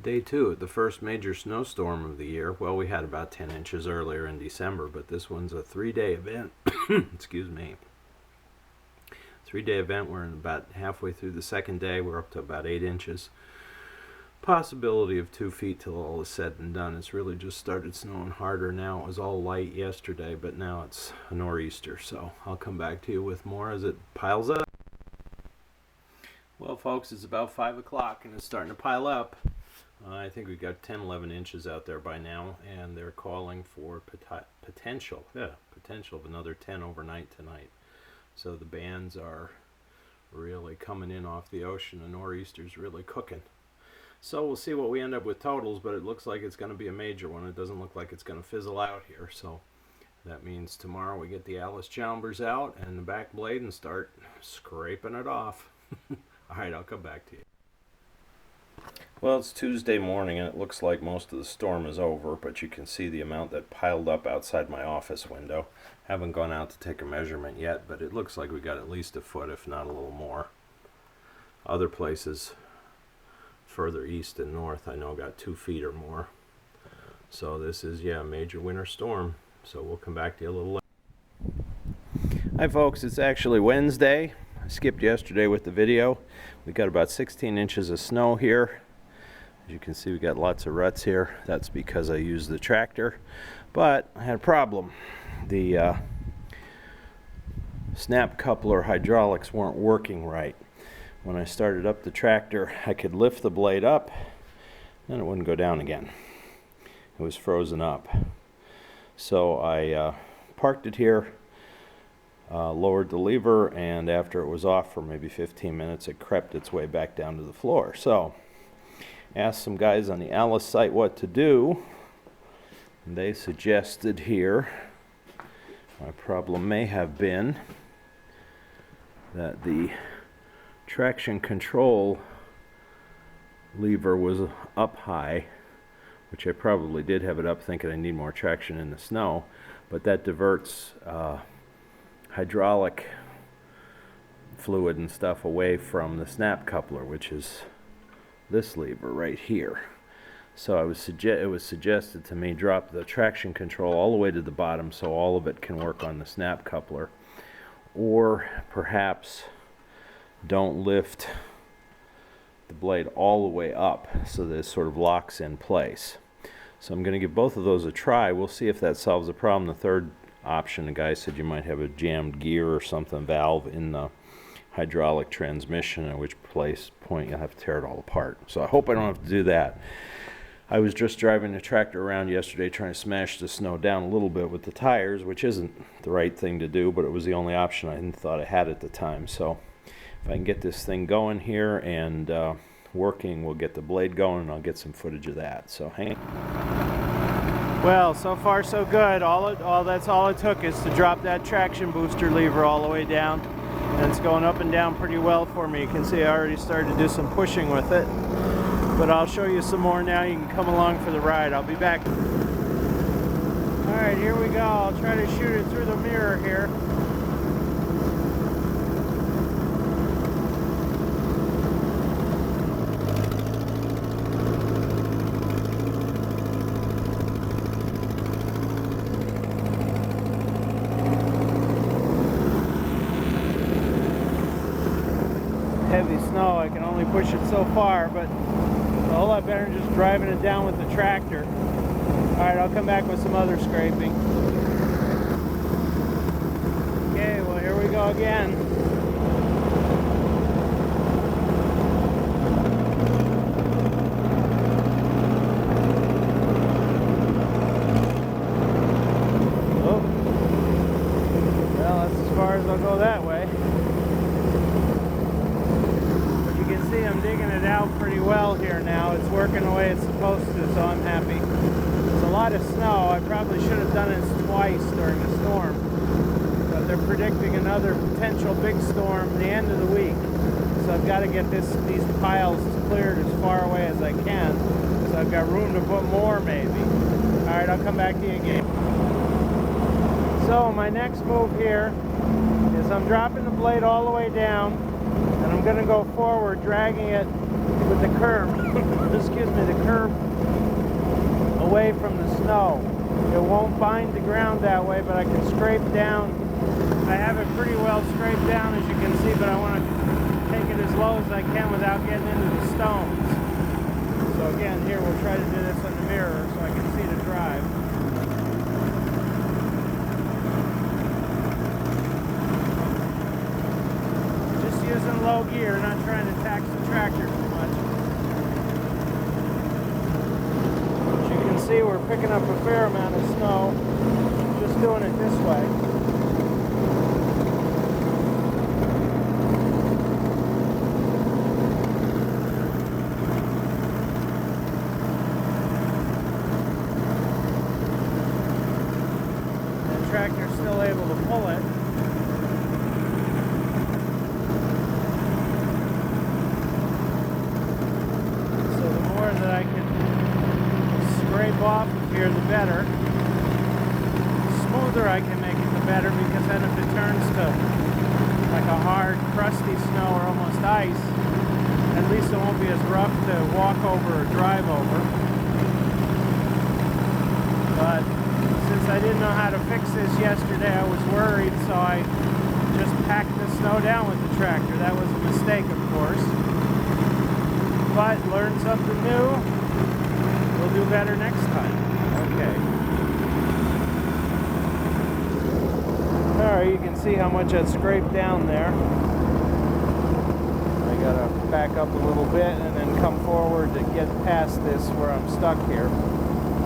Day 2 of the first major snowstorm of the year. Well, we had about 10 inches earlier in December, but this one's a 3-day event. Excuse me. 3-day event. We're in about halfway through the second day. We're up to about 8 inches. Possibility of 2 feet till all is said and done. It's really just started snowing harder now. It was all light yesterday, but now it's a nor'easter. So I'll come back to you with more as it piles up. Well, folks, it's about 5 o'clock and it's starting to pile up. I think we've got 10-11 inches out there by now, and they're calling for potential of another 10 overnight tonight. So the bands are really coming in off the ocean. The nor'easter's really cooking. So we'll see what we end up with totals, but it looks like it's going to be a major one. It doesn't look like it's going to fizzle out here. So that means tomorrow we get the Allis Chalmers out and the back blade and start scraping it off. All right, I'll come back to you. Well, it's Tuesday morning and it looks like most of the storm is over, but you can see the amount that piled up outside my office window. Haven't gone out to take a measurement yet, but it looks like we got at least a foot, if not a little more. Other places further east and north I know got 2 feet or more. So this is, a major winter storm. So we'll come back to you a little later. Hi folks, it's actually Wednesday. I skipped yesterday with the video. We got about 16 inches of snow here. As you can see, we got lots of ruts here. That's because I used the tractor, but I had a problem. The snap coupler hydraulics weren't working right. When I started up the tractor, I could lift the blade up, and it wouldn't go down again. It was frozen up. So I parked it here, lowered the lever, and after it was off for maybe 15 minutes, it crept its way back down to the floor. So asked some guys on the Allis site what to do, and they suggested here, my problem may have been that the traction control lever was up high, which I probably did have it up thinking I need more traction in the snow, but that diverts hydraulic fluid and stuff away from the snap coupler, which is this lever right here. So it was suggested to me drop the traction control all the way to the bottom so all of it can work on the snap coupler, or perhaps don't lift the blade all the way up so that it sort of locks in place. So I'm going to give both of those a try. We'll see if that solves the problem. The third option, the guy said you might have a jammed gear or something, valve in the hydraulic transmission, at which point you'll have to tear it all apart. So I hope I don't have to do that. I was just driving the tractor around yesterday trying to smash the snow down a little bit with the tires, which isn't the right thing to do, but it was the only option I thought I had at the time. So if I can get this thing going here and working, we'll get the blade going and I'll get some footage of that. So hang on. Well, so far so good. That's all it took is to drop that traction booster lever all the way down. And it's going up and down pretty well for me. You can see I already started to do some pushing with it. But I'll show you some more now. You can come along for the ride. I'll be back. Alright, here we go. I'll try to shoot it through the mirror here. Heavy snow, I can only push it so far, but a whole lot better than just driving it down with the tractor. Alright, I'll come back with some other scraping. Okay, well here we go again. Oh. Well, that's as far as I'll go that way. See, I'm digging it out pretty well here now. It's working the way it's supposed to, so I'm happy. It's a lot of snow. I probably should have done this twice during the storm, but they're predicting another potential big storm at the end of the week. So I've got to get these piles cleared as far away as I can, so I've got room to put more maybe. Alright, I'll come back to you again. So my next move here is I'm dropping the blade all the way down, and I'm going to go forward, dragging it with the curb, excuse me, the curb away from the snow. It won't bind the ground that way, but I can scrape down. I have it pretty well scraped down, as you can see, but I want to take it as low as I can without getting into the stones. So again, here we'll try to do this on the mirror so I can see the drive. Just using low gear, not trying to tax the tractor too much. As you can see, we're picking up a fair amount of snow. Just doing it this way. Tractor's still able to pull it. So the more that I can scrape off of here, the better. The smoother I can make it, the better, because then if it turns to like a hard, crusty snow or almost ice, at least it won't be as rough to walk over or drive over. But since I didn't know how to fix this yesterday, I was worried, so I just packed the snow down with the tractor. That was a mistake, of course. But learn something new. We'll do better next time. Okay. Alright, you can see how much I scraped down there. I gotta back up a little bit and then come forward to get past this where I'm stuck here.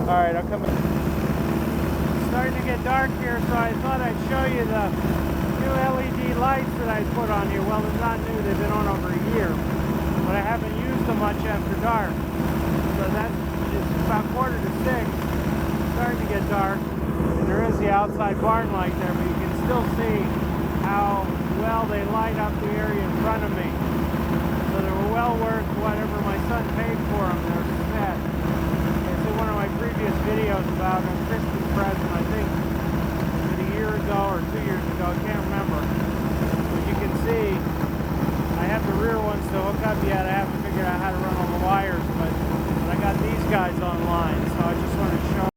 Alright, I'll come in. Starting to get dark here, so I thought I'd show you the new LED lights that I put on here. Well, they're not new, they've been on over a year, but I haven't used them much after dark. So that is about 5:45. It's starting to get dark, and there is the outside barn light there, but you can still see how well they light up the area in front of me. So they were well worth whatever my son paid for them. They're set. One of my previous videos about a Christmas present, I think a year ago or 2 years ago, I can't remember. But you can see I have the rear ones to hook up yet. I haven't figured out how to run all the wires, but I got these guys online, so I just want to show